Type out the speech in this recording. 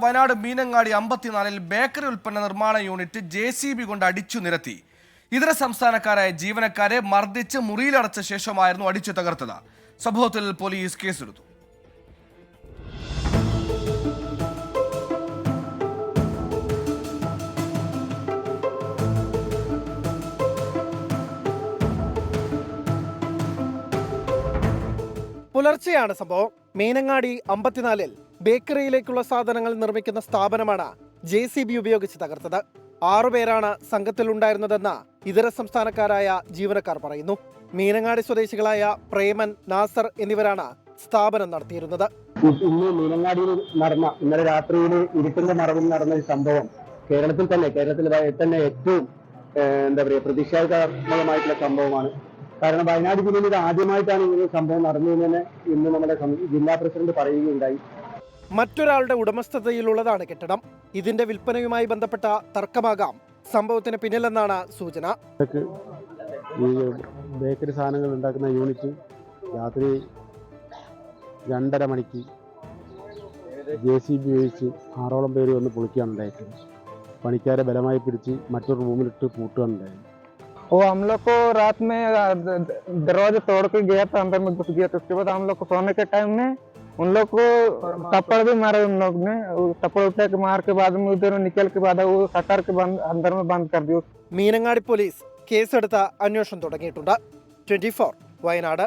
Wayanad Meenangadi 54-ൽ bakery ഉൽപ്പന്ന നിർമ്മാണ unit JCB കൊണ്ട് അടിച്ചു നിരത്തി. ഇതര സംസ്ഥാനക്കാരായ ജീവനക്കാരെ മർദ്ദിച്ച് മുറിയിലടച്ച ശേഷമായിരുന്നു അടിച്ചു തകർത്തത്. സംഭവത്തിൽ പോലീസ് കേസെടുത്തു. പുലർച്ചെയാണ് സംഭവം. മീനങ്ങാടി 54-ൽ ബേക്കറിയിലേക്കുള്ള സാധനങ്ങൾ നിർമ്മിക്കുന്ന സ്ഥാപനമാണ് JCB ഉപയോഗിച്ച് തകർത്തത്. 6 പേരാണ് സംഘത്തിലുണ്ടായിരുന്നതെന്ന് ഇതര സംസ്ഥാനക്കാരായ ജീവനക്കാർ പറയുന്നു. മീനങ്ങാടി സ്വദേശികളായ പ്രേമൻ, നാസർ എന്നിവരാണ് സ്ഥാപനം നടത്തിയിരുന്നത്. ഇന്ന് മീനങ്ങാടിയിൽ നടന്ന ഇന്നലെ രാത്രിയിൽ ഇരുട്ടിന്റെ മറവിൽ നടന്ന ഒരു സംഭവം കേരളത്തിൽ തന്നെ ഏറ്റവും പ്രതിഷേധാത്മകമായിട്ടുള്ള സംഭവമാണ്. കാരണം വയനാട് ജില്ലയിൽ ഇത് ആദ്യമായിട്ടാണ് ഇങ്ങനെ സംഭവം നടന്നതെന്ന് ഇന്ന് നമ്മുടെ ജില്ലാ പ്രസിഡന്റ് പറയുകയുണ്ടായി. മറ്റൊരാളുടെ ഉടമസ്ഥതയിലുള്ളതാണ് കെട്ടിടം. ഇതിന്റെ വിൽപ്പനയുമായി ബന്ധപ്പെട്ട തർക്കമാകാം സംഭവത്തിന് പിന്നിലെന്നാണ് സൂചന. ഈ ബേക്കറി സാധനങ്ങൾ ഉണ്ടാക്കുന്ന യൂണിറ്റ് രാത്രി 2:30 മണിക്ക് JCB ഉപയോഗിച്ച് 6ഓളം പേര് വന്ന് പൊളിക്കുകയാണ് ഉണ്ടായത്. പണിക്കാരെ ബലമായി പിടിച്ച് മറ്റൊരു റൂമിലിട്ട് പൂട്ടുകയുണ്ടായി. वो हम लोग को रात में दरवाजा तोड़ के गया था, अंदर में घुस गया था। उसके बाद हम लोग को सोने के टाइम में उन लोग को थप्पड़ भी मारे उन लोग ने। थप्पड़ उठा के मार के बाद में उधर निकल के बाद वो शटर के अंदर में बंद कर दिया. മീനങ്ങാടി പോലീസ് കേസെടുത്ത അന്വേഷണം തുടങ്ങിയിട്ടുണ്ട്. 24 വയനാട്.